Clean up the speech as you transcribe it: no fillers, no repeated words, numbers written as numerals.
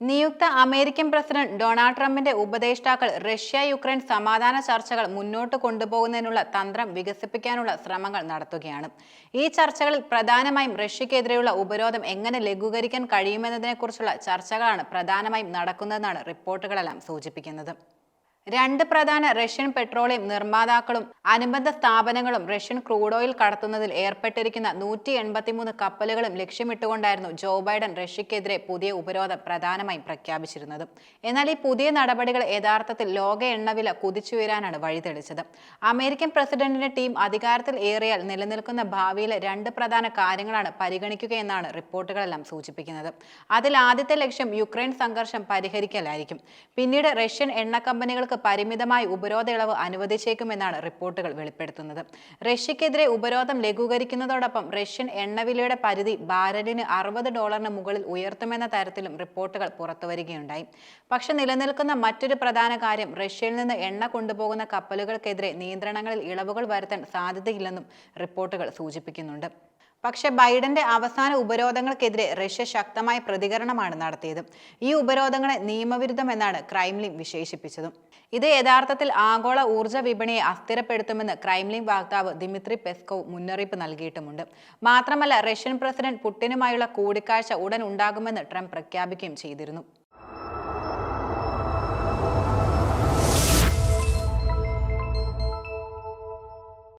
നിയുക്ത American president Donald ട്രംപിന്റെ ഉപദേഷ്ടാക്കൾ റഷ്യ-യുക്രൈൻ സമാധാന ചർച്ചകൾ മുന്നോട്ട് കൊണ്ടുപോകുന്നതിനുള്ള തന്ത്രം വികസിപ്പിക്കാനുള്ള ശ്രമങ്ങൾ നടത്തുകയാണ്. ഈ ചർച്ചകളിൽ പ്രധാനമായും റഷ്യക്കെതിരെയുള്ള ഉപരോധം എങ്ങനെ ലഘൂകരിക്കാൻ കഴിയുമെന്നതിനെക്കുറിച്ചുള്ള ചർച്ചകളാണ് പ്രധാനമായും നടക്കുന്നതെന്നാണ് റിപ്പോർട്ടുകളെല്ലാം സൂചിപ്പിക്കുന്നത്. രണ്ട് പ്രധാന റഷ്യൻ പെട്രോളിയം നിർമ്മാതാക്കളും അനുബന്ധ സ്ഥാപനങ്ങളും റഷ്യൻ ക്രൂഡ് ഓയിൽ കടത്തുന്നതിൽ ഏർപ്പെട്ടിരിക്കുന്ന 183 കപ്പലുകളും ലക്ഷ്യമിട്ടുകൊണ്ടായിരുന്നു ജോ ബൈഡൻ റഷ്യക്കെതിരെ പുതിയ ഉപരോധം പ്രധാനമായും പ്രഖ്യാപിച്ചിരുന്നത്. എന്നാൽ ഈ പുതിയ നടപടികൾ യഥാർത്ഥത്തിൽ ലോക എണ്ണവില കുതിച്ചുയരാനാണ് വഴിതെളിച്ചത്. അമേരിക്കൻ പ്രസിഡന്റിന്റെ ടീം അധികാരത്തിൽ ഏറിയാൽ നിലനിൽക്കുന്ന ഭാവിയിലെ രണ്ട് പ്രധാന കാര്യങ്ങളാണ് പരിഗണിക്കുകയെന്നാണ് റിപ്പോർട്ടുകളെല്ലാം സൂചിപ്പിക്കുന്നത്. അതിൽ ആദ്യത്തെ ലക്ഷ്യം യുക്രൈൻ സംഘർഷം പരിഹരിക്കലായിരിക്കും. പിന്നീട് റഷ്യൻ എണ്ണ കമ്പനികൾക്ക് പരിമിതമായ ഉപരോധ ഇളവ് അനുവദിച്ചേക്കുമെന്നാണ് റിപ്പോർട്ടുകൾ വെളിപ്പെടുത്തുന്നത്. റഷ്യക്കെതിരെ ഉപരോധം ലഘൂകരിക്കുന്നതോടൊപ്പം റഷ്യൻ എണ്ണവിലയുടെ പരിധി ബാരലിന് $60 മുകളിൽ ഉയർത്തുമെന്ന തരത്തിലും റിപ്പോർട്ടുകൾ പുറത്തുവരികയുണ്ടായി. പക്ഷെ നിലനിൽക്കുന്ന മറ്റൊരു പ്രധാന കാര്യം റഷ്യയിൽ നിന്ന് എണ്ണ കൊണ്ടുപോകുന്ന കപ്പലുകൾക്കെതിരെ നിയന്ത്രണങ്ങളിൽ ഇളവുകൾ വരുത്താൻ സാധ്യതയില്ലെന്നും റിപ്പോർട്ടുകൾ സൂചിപ്പിക്കുന്നുണ്ട്. പക്ഷെ ബൈഡന്റെ അവസാന ഉപരോധങ്ങൾക്കെതിരെ റഷ്യ ശക്തമായ പ്രതികരണമാണ് നടത്തിയത്. ഈ ഉപരോധങ്ങളെ നിയമവിരുദ്ധമെന്നാണ് ക്രെംലിൻ വിശേഷിപ്പിച്ചതും. ഇത് യഥാർത്ഥത്തിൽ ആഗോള ഊർജ്ജ വിപണിയെ അസ്ഥിരപ്പെടുത്തുമെന്ന് ക്രെംലിൻ വക്താവ് ദിമിത്രി പെസ്കോവ് മുന്നറിയിപ്പ് നൽകിയിട്ടുമുണ്ട്. മാത്രമല്ല റഷ്യൻ പ്രസിഡന്റ് പുടിനുമായുള്ള കൂടിക്കാഴ്ച ഉടൻ ഉണ്ടാകുമെന്ന് ട്രംപ് പ്രഖ്യാപിക്കുകയും ചെയ്തിരുന്നു.